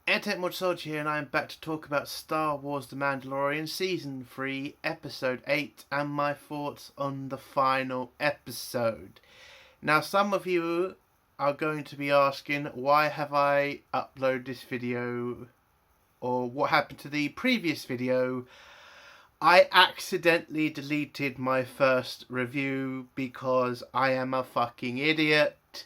Entertainment here, and I'm back to talk about Star Wars The Mandalorian Season 3, Episode 8, and my thoughts on the final episode. Now, some of you are going to be asking, why have I uploaded this video, or what happened to the previous video? I accidentally deleted my first review because I am a fucking idiot.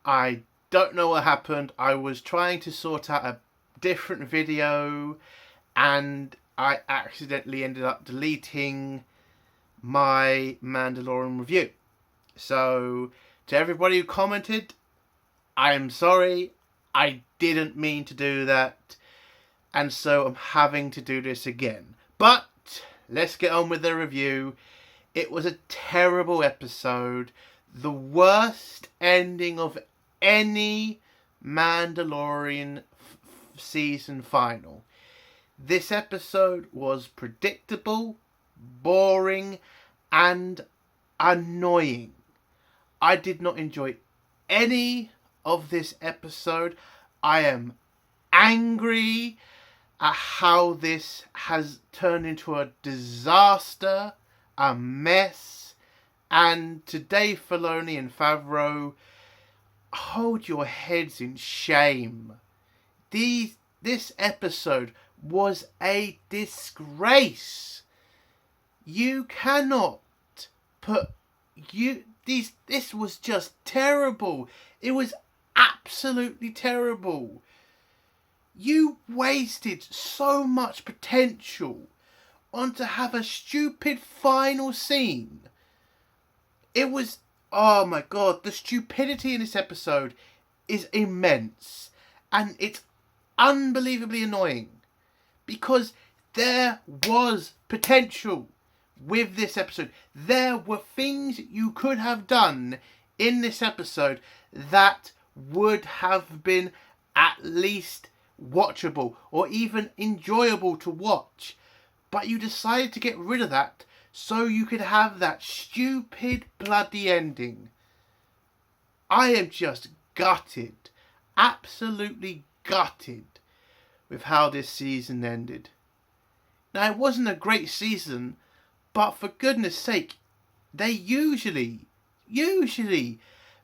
I don't know what happened. I was trying to sort out a different video and I accidentally ended up deleting my Mandalorian review. So, to everybody who commented, I am sorry. I didn't mean to do that. And so I'm having to do this again. But let's get on with the review. It was a terrible episode. The worst ending of any Mandalorian season final. This episode was predictable, boring, and annoying. I did not enjoy any of this episode. I am angry at how this has turned into a disaster, a mess, and to Dave Filoni and Favreau, hold your heads in shame. This episode was a disgrace. You cannot put this was just terrible. It was absolutely terrible. You wasted so much potential on to have a stupid final scene. It was, oh my god, the stupidity in this episode is immense. And it's unbelievably annoying. Because there was potential with this episode. There were things you could have done in this episode that would have been at least watchable or even enjoyable to watch, but you decided to get rid of that so you could have that stupid bloody ending. I am just gutted, absolutely gutted with how this season ended. Now, it wasn't a great season, but for goodness sake, they usually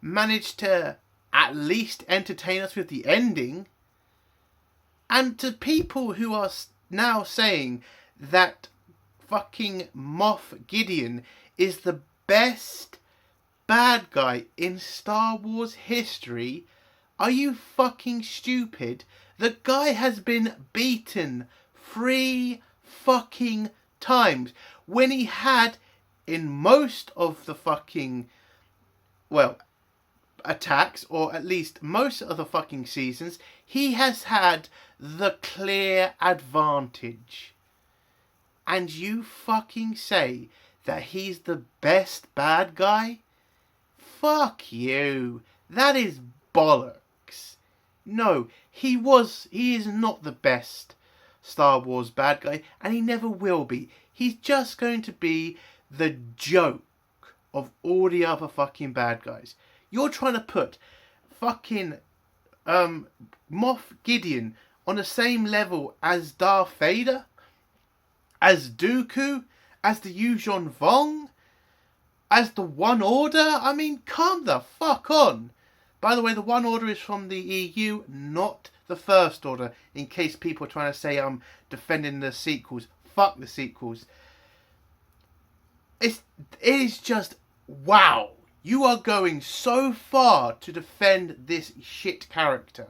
manage to at least entertain us with the ending. And to people who are now saying that fucking Moff Gideon is the best bad guy in Star Wars history, are you fucking stupid? The guy has been beaten 3 fucking times when he had, in most of the fucking, attacks, or at least most of the fucking seasons, he has had the clear advantage. And you fucking say that he's the best bad guy? Fuck you. That is bollocks. No, he is not the best Star Wars bad guy, and he never will be. He's just going to be the joke of all the other fucking bad guys. You're trying to put fucking Moff Gideon on the same level as Darth Vader, as Dooku, as the Yuuzhan Vong, as the One Order? I mean, calm the fuck on. By the way, the One Order is from the EU, not the First Order, in case people are trying to say I'm defending the sequels. Fuck the sequels. It is just, wow. You are going so far to defend this shit character.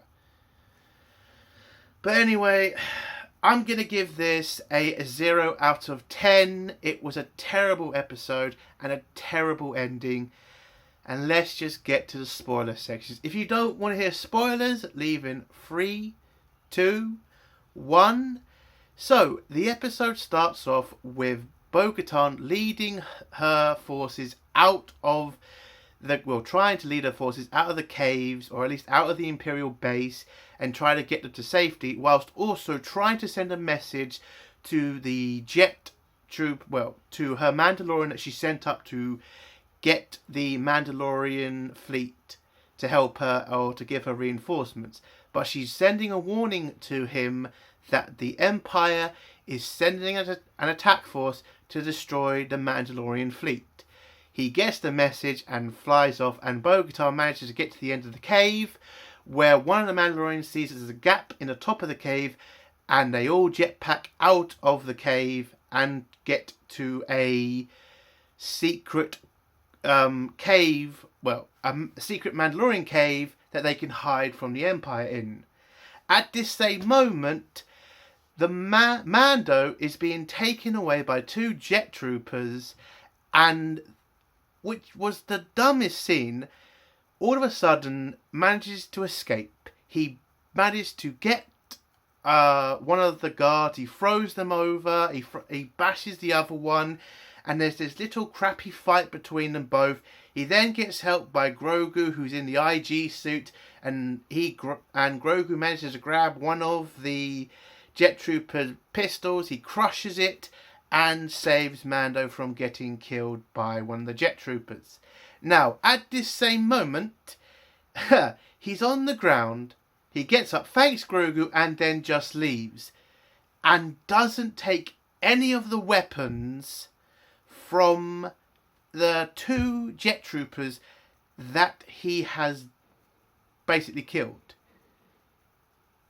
But anyway, I'm going to give this a 0 out of 10. It was a terrible episode and a terrible ending. And let's just get to the spoiler sections. If you don't want to hear spoilers, leave in 3, 2, 1. So, the episode starts off with Bo-Katan leading her forces out of trying to lead her forces out of the caves, or at least out of the Imperial base, and try to get them to safety, whilst also trying to send a message to the jet troop, to her Mandalorian that she sent up to get the Mandalorian fleet to help her, or to give her reinforcements. but she's sending a warning to him that the Empire is sending an attack force to destroy the Mandalorian fleet. He gets the message and flies off, and Bo-Katan manages to get to the end of the cave, where one of the Mandalorians sees there's a gap in the top of the cave, and they all jetpack out of the cave and get to a secret cave, a secret Mandalorian cave that they can hide from the Empire in. At this same moment, the Mando is being taken away by 2 jet troopers, and which was the dumbest scene, all of a sudden manages to escape. He managed to get one of the guards, he throws them over, he bashes the other one, and there's this little crappy fight between them both. He then gets helped by Grogu, who's in the IG suit, and Grogu manages to grab one of the jet trooper's pistols. He crushes it and saves Mando from getting killed by one of the jet troopers. Now, at this same moment, he's on the ground. He gets up, thanks Grogu, and then just leaves. And doesn't take any of the weapons from the 2 jet troopers that he has basically killed.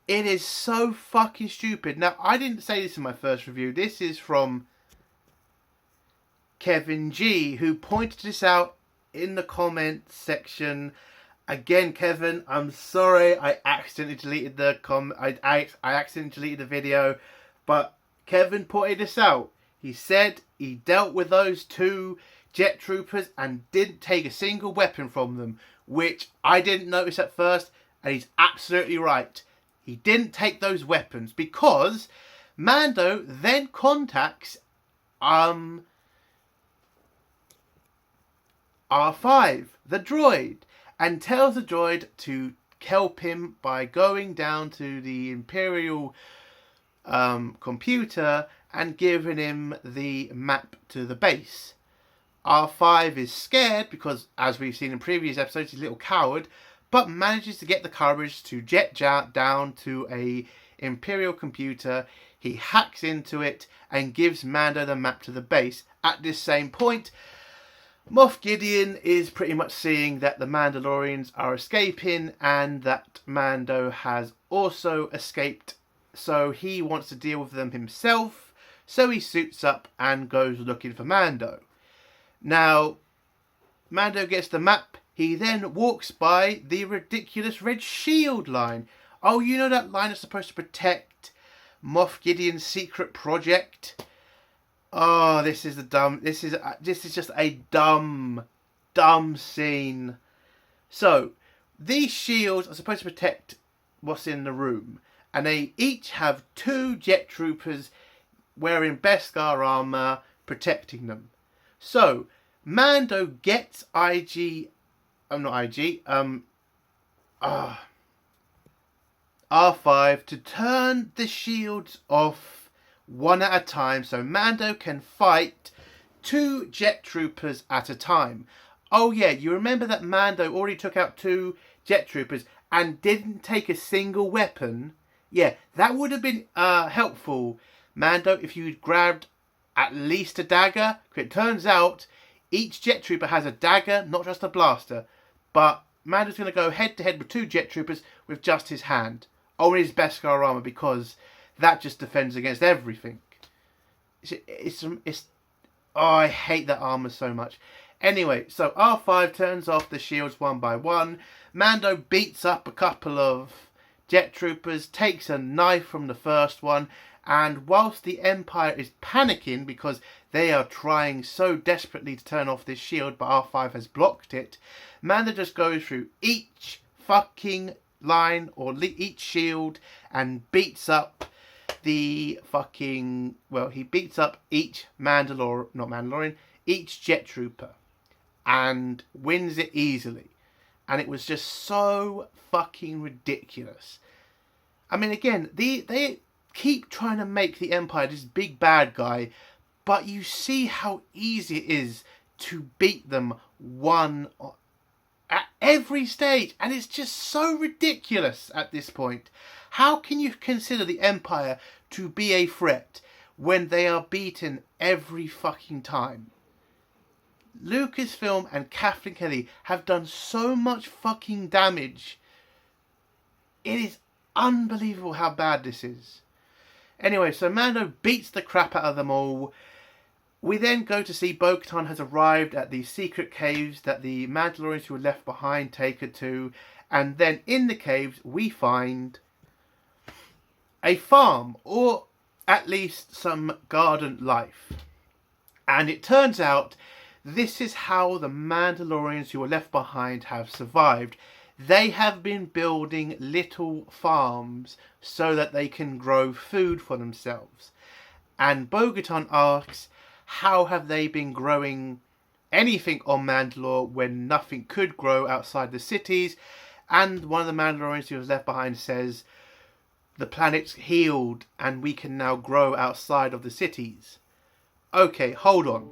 It is so fucking stupid. Now, I didn't say this in my first review. This is from Kevin G, who pointed this out in the comments section. Again, Kevin, I'm sorry I accidentally deleted the I accidentally deleted the video, but Kevin pointed this out. He said he dealt with those 2 jet troopers and didn't take a single weapon from them, which I didn't notice at first, and he's absolutely right. He didn't take those weapons because Mando then contacts R5, the droid, and tells the droid to help him by going down to the Imperial computer and giving him the map to the base. R5 is scared because, as we've seen in previous episodes, he's a little coward, but manages to get the courage to jet down to a Imperial computer. He hacks into it and gives Mando the map to the base. At this same point, Moff Gideon is pretty much seeing that the Mandalorians are escaping and that Mando has also escaped, so he wants to deal with them himself, so he suits up and goes looking for Mando. Now, Mando gets the map. He then walks by the ridiculous red shield line. Oh, you know that line is supposed to protect Moff Gideon's secret project? Oh, this is just a dumb scene. So, these shields are supposed to protect what's in the room, and they each have 2 jet troopers wearing Beskar armor protecting them. So, Mando gets R5 to turn the shields off one at a time so Mando can fight 2 jet troopers at a time. Oh yeah, you remember that Mando already took out 2 jet troopers and didn't take a single weapon? Yeah, that would have been helpful, Mando, if you'd grabbed at least a dagger. It turns out each jet trooper has a dagger, not just a blaster. But Mando's going to go head to head with 2 jet troopers with just his hand. Or his Beskar armor, because that just defends against everything. I hate that armor so much. Anyway, so R5 turns off the shields one by one. Mando beats up a couple of jet troopers, takes a knife from the first one, and whilst the Empire is panicking because they are trying so desperately to turn off this shield, but R5 has blocked it, Mando just goes through each fucking line or each shield and beats up he beats up each each jet trooper and wins it easily. And it was just so fucking ridiculous. I mean, again, they keep trying to make the Empire this big bad guy, but you see how easy it is to beat them one at Every stage. And it's just so ridiculous at this point. How can you consider the Empire to be a threat when they are beaten every fucking time? Lucasfilm and Kathleen Kelly have done so much fucking damage. It is unbelievable how bad this is. Anyway, so Mando beats the crap out of them all. We then go to see Bo-Katan has arrived at the secret caves that the Mandalorians who were left behind take her to. And then in the caves we find a farm, or at least some garden life. And it turns out this is how the Mandalorians who were left behind have survived. They have been building little farms so that they can grow food for themselves. And Bo-Katan asks, how have they been growing anything on Mandalore when nothing could grow outside the cities? And one of the Mandalorians who was left behind says, the planet's healed and we can now grow outside of the cities. Okay, hold on.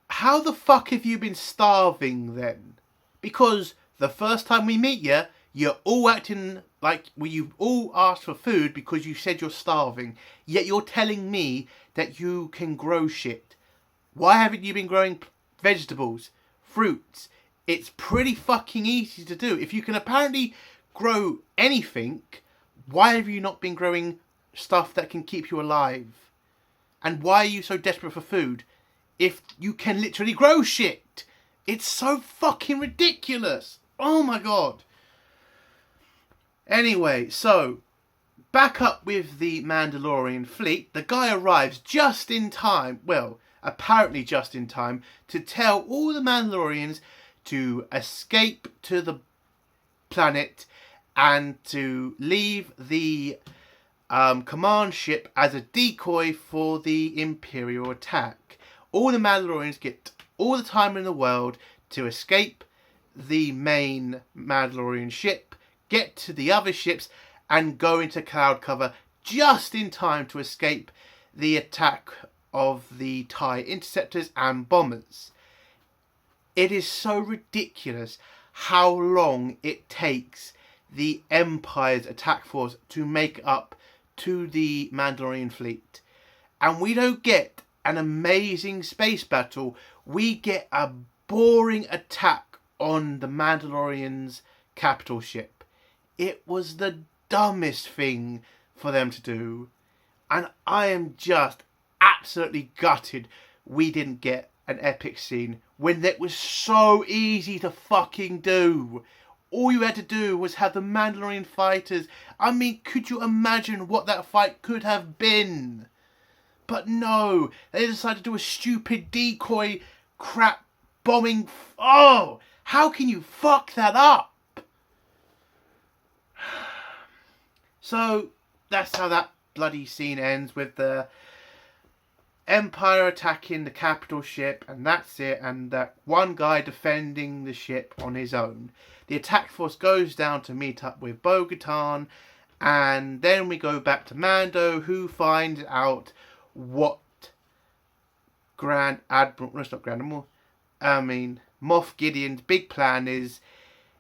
How the fuck have you been starving then? Because the first time we meet you, you're all acting like you all asked for food because you said you're starving. Yet you're telling me that you can grow shit. Why haven't you been growing vegetables, fruits? It's pretty fucking easy to do. If you can apparently grow anything, why have you not been growing stuff that can keep you alive? And why are you so desperate for food if you can literally grow shit? It's so fucking ridiculous. Oh my god. Anyway, so back up with the Mandalorian fleet. The guy arrives just in time, well, apparently just in time, to tell all the Mandalorians to escape to the planet and to leave the command ship as a decoy for the Imperial attack. All the Mandalorians get all the time in the world to escape the main Mandalorian ship, get to the other ships and go into cloud cover just in time to escape the attack of the TIE interceptors and bombers. It is so ridiculous how long it takes the Empire's attack force to make up to the Mandalorian fleet. And we don't get an amazing space battle. We get a boring attack on the Mandalorians' capital ship. It was the dumbest thing for them to do. And I am just absolutely gutted we didn't get an epic scene when that was so easy to fucking do. All you had to do was have the Mandalorian fighters. I mean, could you imagine what that fight could have been? But no, they decided to do a stupid decoy crap bombing. Oh, how can you fuck that up? So that's how that bloody scene ends, with the Empire attacking the capital ship, and that's it, and that one guy defending the ship on his own. The attack force goes down to meet up with Bo-Katan, and then we go back to Mando, who finds out what Moff Gideon's big plan is.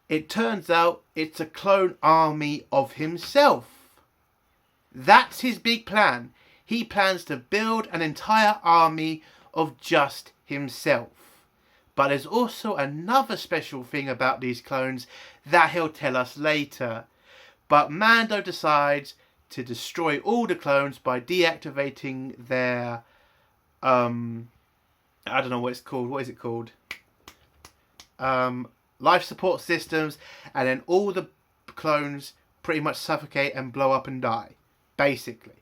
It turns out it's a clone army of himself. That's his big plan. He plans to build an entire army of just himself. But there's also another special thing about these clones that he'll tell us later. But Mando decides to destroy all the clones by deactivating their I don't know what it's called. What is it called? Life support systems, and then all the clones pretty much suffocate and blow up and die, basically.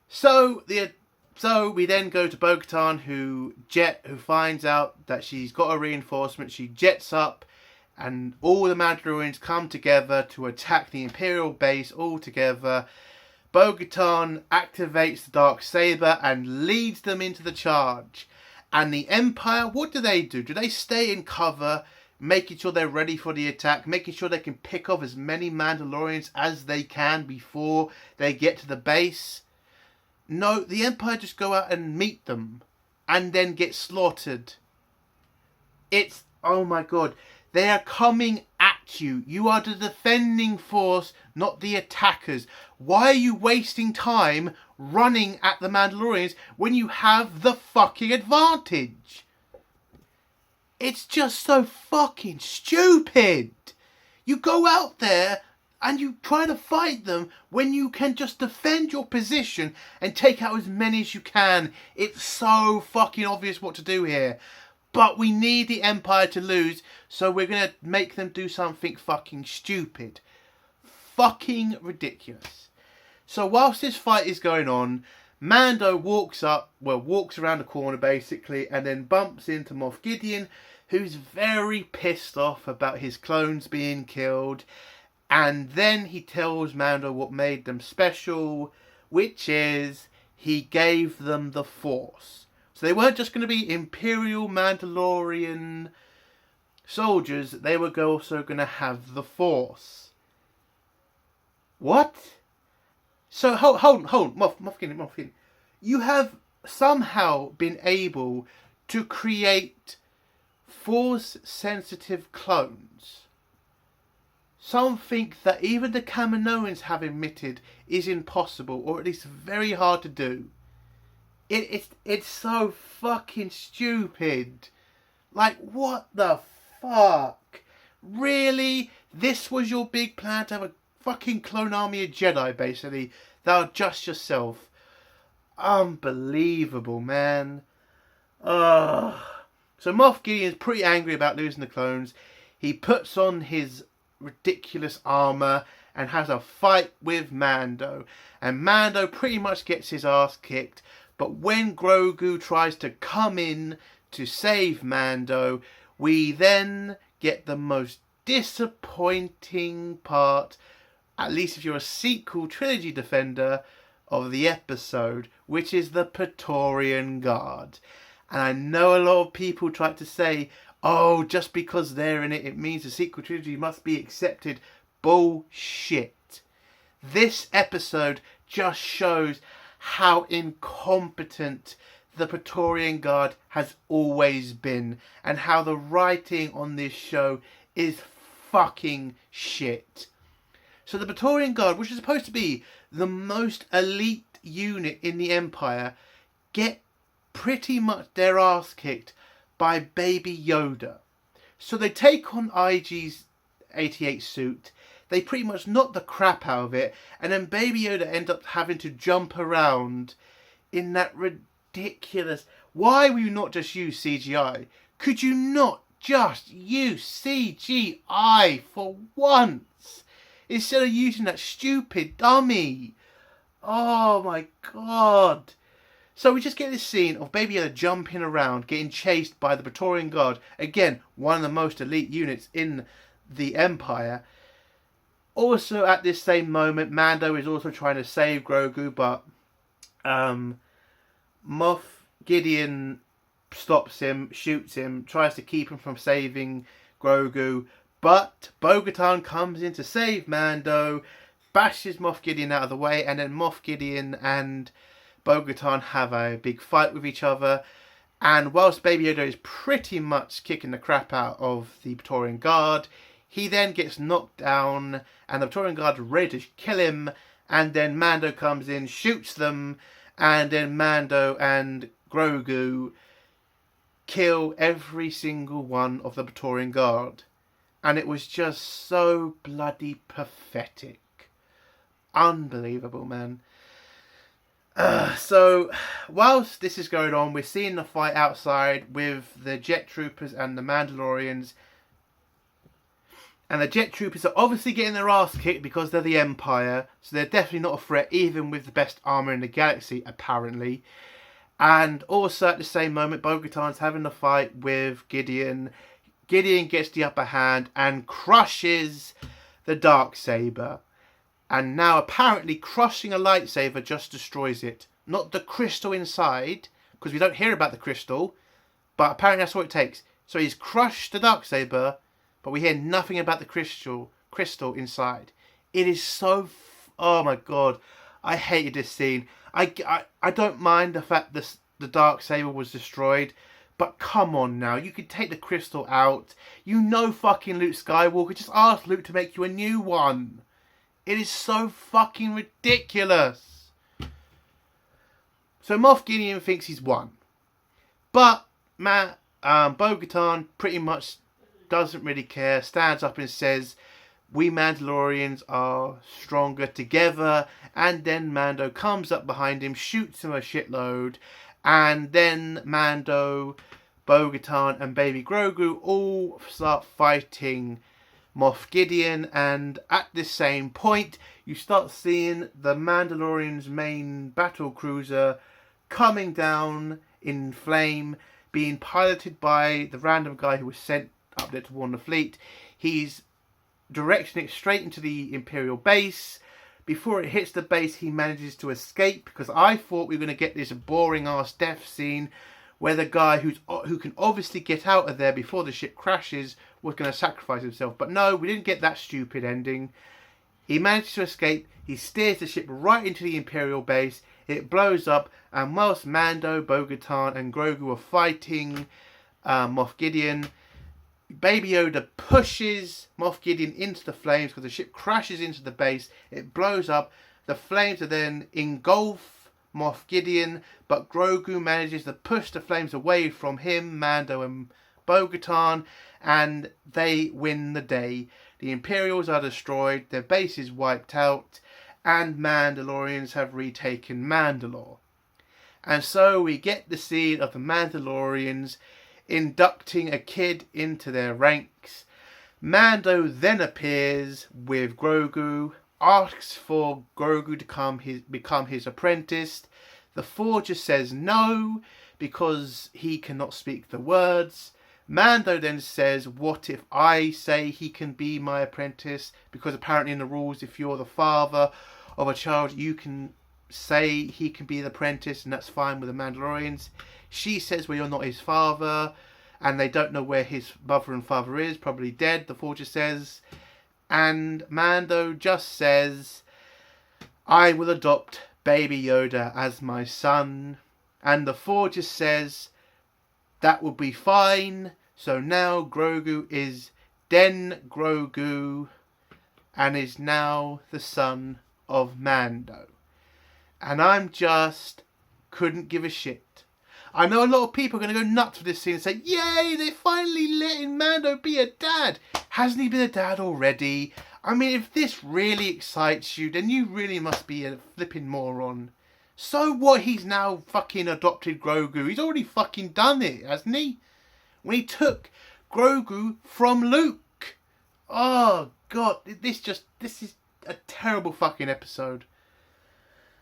So we then go to Bo-Katan, who finds out that she's got a reinforcement. She jets up, and all the Mandalorians come together to attack the Imperial base all together. Bo-Katan activates the Darksaber and leads them into the charge. And the Empire, what do? Do they stay in cover, making sure they're ready for the attack, making sure they can pick off as many Mandalorians as they can before they get to the base? No, the Empire just go out and meet them and then get slaughtered. It's oh my god, they are coming at you. You are the defending force, not the attackers. Why are you wasting time running at the Mandalorians when you have the fucking advantage? It's just so fucking stupid. You go out there and you try to fight them when you can just defend your position and take out as many as you can. It's so fucking obvious what to do here. But we need the Empire to lose, so we're going to make them do something fucking stupid. Fucking ridiculous. So whilst this fight is going on, Mando walks around the corner basically, and then bumps into Moff Gideon, who's very pissed off about his clones being killed. And then he tells Mando what made them special, which is he gave them the Force. So they weren't just going to be Imperial Mandalorian soldiers, they were also going to have the Force. What? So hold, Moff Gideon. You have somehow been able to create Force-sensitive clones. Something that even the Kaminoans have admitted is impossible, or at least very hard to do. It's so fucking stupid. Like, what the fuck? Really? This was your big plan, to have a fucking clone army of Jedi, basically, that are just yourself? Unbelievable, man. Ugh. So Moff Gideon's pretty angry about losing the clones. He puts on his ridiculous armour and has a fight with Mando. And Mando pretty much gets his ass kicked. But when Grogu tries to come in to save Mando, we then get the most disappointing part, at least if you're a sequel trilogy defender, of the episode, which is the Praetorian Guard. And I know a lot of people tried to say, oh, just because they're in it, it means the sequel trilogy must be accepted. Bullshit. This episode just shows how incompetent the Praetorian Guard has always been, and how the writing on this show is fucking shit. So the Praetorian Guard, which is supposed to be the most elite unit in the Empire, get pretty much their ass kicked by Baby Yoda. So they take on IG's 88 suit, they pretty much knock the crap out of it, and then Baby Yoda ends up having to jump around in that ridiculous... Why will you not just use CGI? Could you not just use CGI for once, instead of using that stupid dummy? Oh my god. So we just get this scene of Baby Yoda jumping around, getting chased by the Praetorian Guard. Again, one of the most elite units in the Empire. Also, at this same moment, Mando is also trying to save Grogu, but Moff Gideon stops him, shoots him, tries to keep him from saving Grogu. But Bo-Katan comes in to save Mando, bashes Moff Gideon out of the way, and then Moff Gideon and Bo-Katan have a big fight with each other. And whilst Baby Yoda is pretty much kicking the crap out of the Praetorian Guard, he then gets knocked down, and the Praetorian Guard are ready to kill him. And then Mando comes in, shoots them, and then Mando and Grogu kill every single one of the Praetorian Guard. And it was just so bloody pathetic. Unbelievable, man. So, whilst this is going on, we're seeing the fight outside with the Jet Troopers and the Mandalorians. And the Jet Troopers are obviously getting their ass kicked because they're the Empire. So they're definitely not a threat, even with the best armour in the galaxy, apparently. And also at the same moment, Bo-Katan's having the fight with Gideon. Gideon gets the upper hand and crushes the Darksaber. And now apparently crushing a lightsaber just destroys it. Not the crystal inside, because we don't hear about the crystal. But apparently that's what it takes. So he's crushed the Darksaber, but we hear nothing about the crystal inside. It is so... oh my god. I hated this scene. I don't mind the fact the Darksaber was destroyed. But come on now, you could take the crystal out. You know fucking Luke Skywalker. Just ask Luke to make you a new one. It is so fucking ridiculous. So Moff Gideon thinks he's won. But Bo-Katan pretty much doesn't really care. Stands up and says, we Mandalorians are stronger together. And then Mando comes up behind him, shoots him a shitload. And then Mando, Bo-Katan and Baby Grogu all start fighting Moff Gideon. And at this same point, you start seeing the Mandalorian's main battle cruiser coming down in flame, being piloted by the random guy who was sent up there to warn the fleet. He's directing it straight into the Imperial base. Before it hits the base, he manages to escape, because I thought we were going to get this boring ass death scene where the guy who can obviously get out of there before the ship crashes was going to sacrifice himself. But no, we didn't get that stupid ending. He manages to escape. He steers the ship right into the Imperial base. It blows up, and whilst Mando, Bo-Katan and Grogu are fighting Moff Gideon, Baby Yoda pushes Moff Gideon into the flames because the ship crashes into the base. It blows up. The flames are then engulf Moff Gideon, but Grogu manages to push the flames away from him, Mando and Bo-Katan, and they win the day. The Imperials are destroyed, their base is wiped out, and Mandalorians have retaken Mandalore. And so we get the scene of the Mandalorians inducting a kid into their ranks. Mando then appears with Grogu, asks for Grogu to become his apprentice. The Forger says no, because he cannot speak the words. Mando then says, what if I say he can be my apprentice? Because apparently in the rules, if you're the father of a child, you can say he can be the apprentice, and that's fine with the Mandalorians. She says, well, you're not his father, and they don't know where his mother and father is, probably dead, the Forger says. And Mando just says, I will adopt Baby Yoda as my son. And the Forger says, that will be fine. So now Grogu is Den Grogu, and is now the son of Mando. And I'm just couldn't give a shit. I know a lot of people are going to go nuts for this scene and say, yay, they're finally letting Mando be a dad. Hasn't he been a dad already? I mean, if this really excites you, then you really must be a flipping moron. So what, he's now fucking adopted Grogu. He's already fucking done it, hasn't he? When he took Grogu from Luke. Oh, God, this is a terrible fucking episode.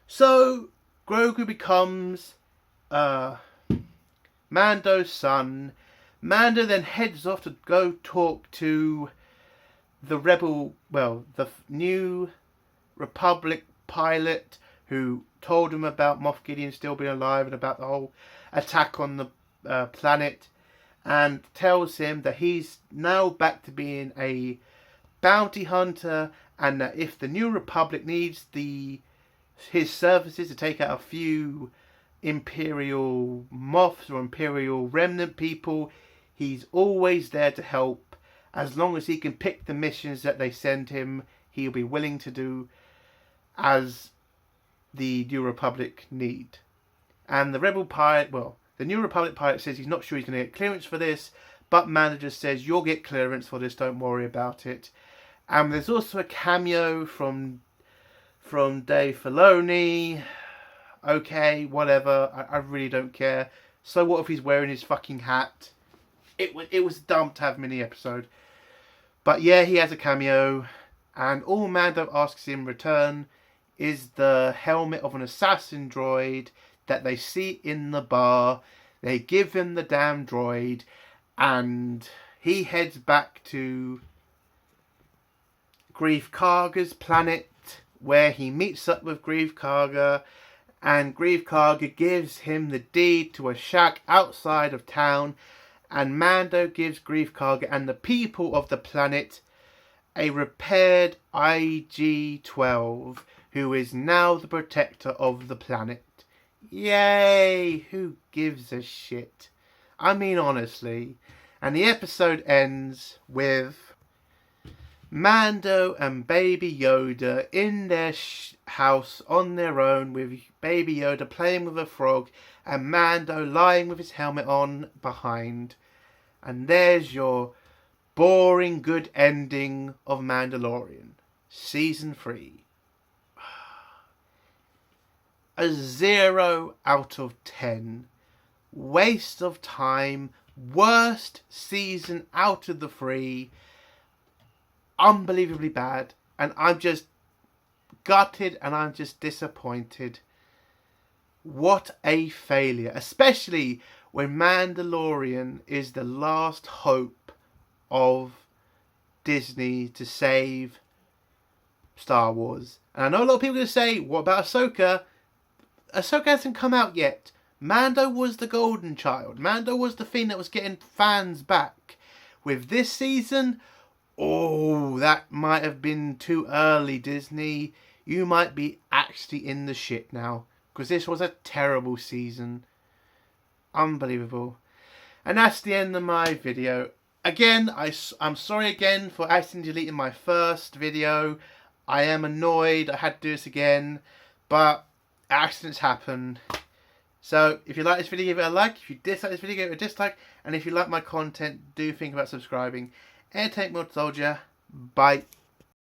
So, Grogu becomes Mando's son. Mando then heads off to go talk to the the new Republic pilot who told him about Moff Gideon still being alive and about the whole attack on the planet, and tells him that he's now back to being a bounty hunter, and that if the New Republic needs his services to take out a few Imperial Moffs or Imperial Remnant people, he's always there to help. As long as he can pick the missions that they send him, he'll be willing to do as the New Republic need. And the the New Republic pilot says he's not sure he's going to get clearance for this, but manager says you'll get clearance for this, don't worry about it. And there's also a cameo from Dave Filoni. Okay, whatever, I really don't care. So what if he's wearing his fucking hat? It was dumb to have mini episode. But yeah, he has a cameo, and all Mando asks in return is the helmet of an assassin droid that they see in the bar. They give him the damn droid, and he heads back to Greef Karga's planet, where he meets up with Greef Karga, and Greef Karga gives him the deed to a shack outside of town, and Mando gives Greef Karga and the people of the planet a repaired IG-12, who is now the protector of the planet. Yay! Who gives a shit? I mean, honestly. And the episode ends with Mando and Baby Yoda in their house on their own, with Baby Yoda playing with a frog and Mando lying with his helmet on behind. And there's your boring good ending of Mandalorian. Season 3. A 0 out of 10. Waste of time. Worst season out of the 3. Unbelievably bad. And I'm just gutted and I'm just disappointed. What a failure. Especially when Mandalorian is the last hope of Disney to save Star Wars. And I know a lot of people are going to say, what about Ahsoka? Ahsoka hasn't come out yet. Mando was the golden child. Mando was the thing that was getting fans back. With this season, oh, that might have been too early, Disney. You might be actually in the shit now. Because this was a terrible season. Unbelievable. And that's the end of my video. Again, I'm sorry again for accidentally deleting my first video. I am annoyed. I had to do this again. But accidents happen. So, if you like this video, give it a like. If you dislike this video, give it a dislike. And if you like my content, do think about subscribing. Entertainment Soldier. Bye.